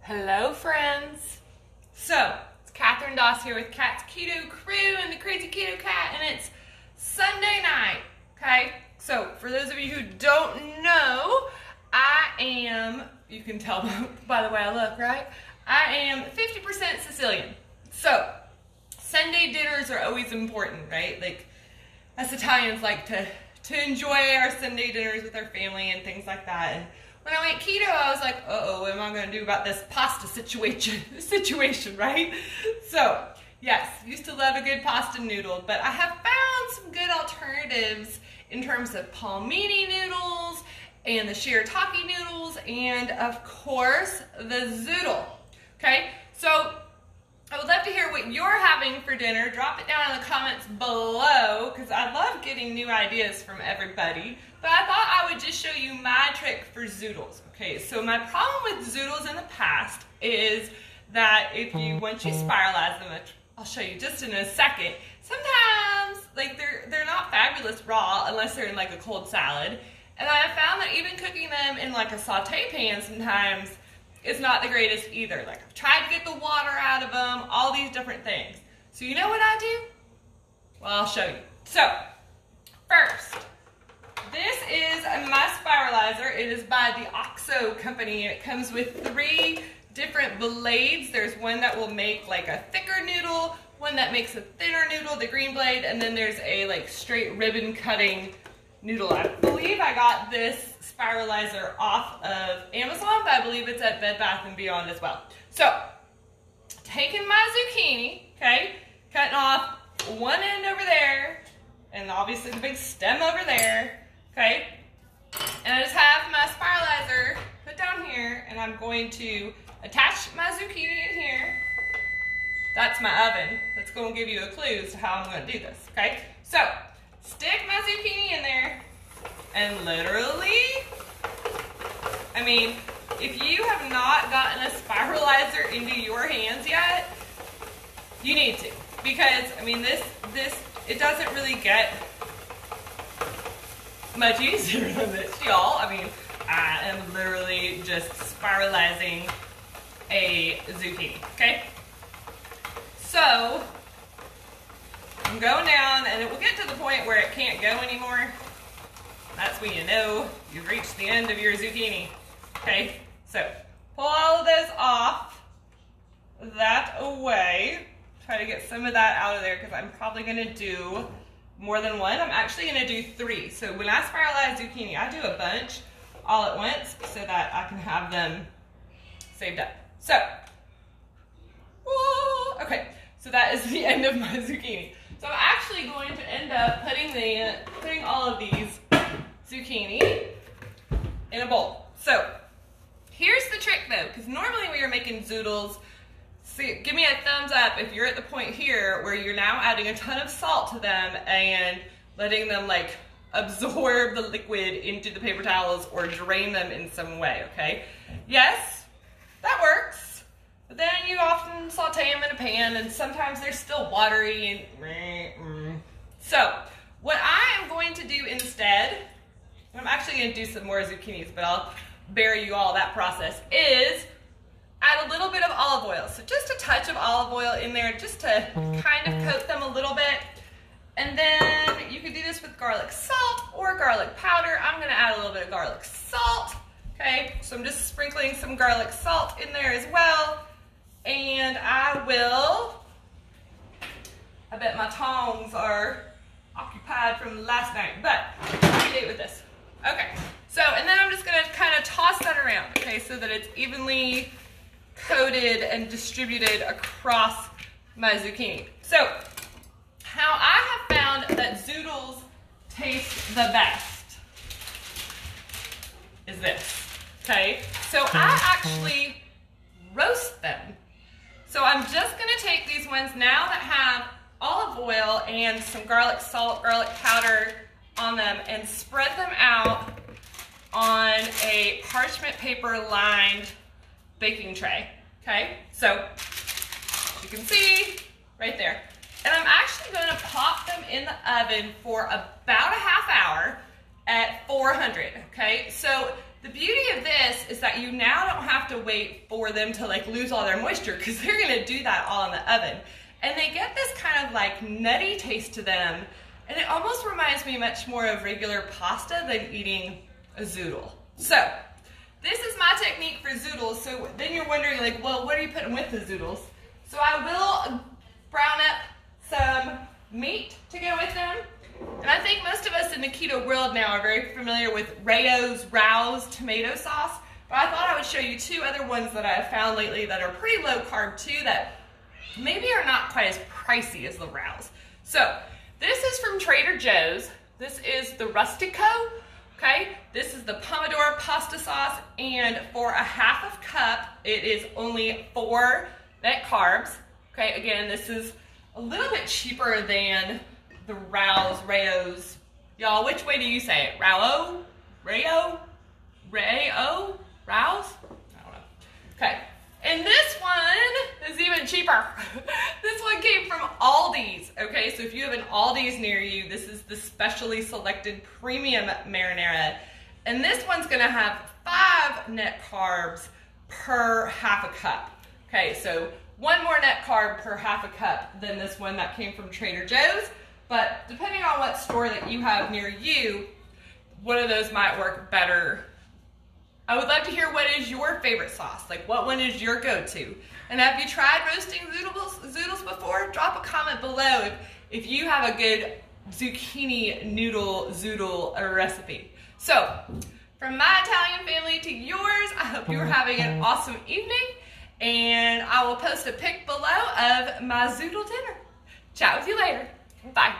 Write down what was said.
Hello friends. So, it's Catherine Doss here with Cat's Keto Crew and the Crazy Keto Cat, and it's Sunday night, okay? So, for those of you who don't know, I am, you can tell by the way I look, right? I am 50% Sicilian. So, Sunday dinners are always important, right? Like, us Italians like to enjoy our Sunday dinners with our family and things like that. And when I went keto, I was like, uh-oh, what am I going to do about this pasta situation, right? So, yes, used to love a good pasta noodle, but I have found some good alternatives in terms of palmini noodles and the shirataki noodles and, of course, the zoodle, okay? So, I would love to hear what you're having for dinner. Drop it down in the comments below because I love getting new ideas from everybody. But I thought I would just show you my trick for zoodles. Okay, so my problem with zoodles in the past is that once you spiralize them, which I'll show you just in a second, sometimes like they're not fabulous raw unless they're in like a cold salad. And I have found that even cooking them in like a saute pan sometimes it's not the greatest either. Like I've tried to get the water out of them, all these different things. So you know what I do? Well, I'll show you. So first, this is my spiralizer. It is by the OXO company. It comes with 3 different blades. There's one that will make like a thicker noodle, one that makes a thinner noodle, the green blade, and then there's a like straight ribbon cutting noodle. I believe I got this spiralizer off of Amazon, but I believe it's at Bed Bath & Beyond as well. So, taking my zucchini, okay, cutting off one end over there, and obviously the big stem over there, okay, and I just have my spiralizer put down here, and I'm going to attach my zucchini in here. That's my oven. That's going to give you a clue as to how I'm going to do this, okay? So, stick my zucchini in there, and literally, I mean, if you have not gotten a spiralizer into your hands yet, you need to. Because, I mean, it doesn't really get much easier than this, y'all. I mean, I am literally just spiralizing a zucchini, okay? So, I'm going down, and it will get to the point where it can't go anymore. That's when you know you've reached the end of your zucchini. Okay, so pull all of those off, that away. Try to get some of that out of there because I'm probably going to do more than one. I'm actually going to do 3. So when I spiralize zucchini, I do a bunch all at once so that I can have them saved up. So, okay, so that is the end of my zucchini. So I'm actually going to end up putting all of these zucchini in a bowl. So here's the trick though, because normally when you're making zoodles, give me a thumbs up if you're at the point here where you're now adding a ton of salt to them and letting them like absorb the liquid into the paper towels or drain them in some way, okay? Yes, that works. But then you often saute them in a pan and sometimes they're still watery and So what I am going to do instead, I'm actually going to do some more zucchinis, but I'll bear you all that process, is add a little bit of olive oil. So just a touch of olive oil in there just to kind of coat them a little bit. And then you could do this with garlic salt or garlic powder. I'm going to add a little bit of garlic salt. Okay, so I'm just sprinkling some garlic salt in there as well. And I bet my tongs are occupied from last night, but I'll do with this. Okay, so, and then I'm just going to kind of toss that around, okay, so that it's evenly coated and distributed across my zucchini. So, how I have found that zoodles taste the best is this, okay? So I actually roast them. So I'm just going to take these ones now that have olive oil and some garlic salt, garlic powder on them and spread them out on a parchment paper lined baking tray, okay? So you can see right there. And I'm actually going to pop them in the oven for about a half hour at 400, okay? So the beauty of this is that you now don't have to wait for them to like lose all their moisture, because they're gonna do that all in the oven. And they get this kind of like nutty taste to them, and it almost reminds me much more of regular pasta than eating a zoodle. So this is my technique for zoodles. So then you're wondering like, well, what are you putting with the zoodles? So I will brown up some meat to go with them. And I think most of us in the keto world now are very familiar with Rao's tomato sauce, but I thought I would show you two other ones that I have found lately that are pretty low carb too, that maybe are not quite as pricey as the Rao's. So this is from Trader Joe's. This is the Rustico, okay? This is the Pomodoro pasta sauce, and for a half of cup, it is only 4 net carbs, okay? Again, this is a little bit cheaper than the Rao's. Y'all, which way do you say it? Rao's? I don't know. Okay, and this one is even cheaper. This one came from Aldi's, okay? So if you have an Aldi's near you, this is the specially selected premium marinara. And this one's gonna have 5 net carbs per half a cup. Okay, so 1 more net carb per half a cup than this one that came from Trader Joe's. But depending on what store that you have near you, one of those might work better. I would love to hear what is your favorite sauce. Like, what one is your go-to? And have you tried roasting zoodles before? Drop a comment below if you have a good zucchini noodle zoodle recipe. So, from my Italian family to yours, I hope you're having an awesome evening. And I will post a pic below of my zoodle dinner. Chat with you later. Bye.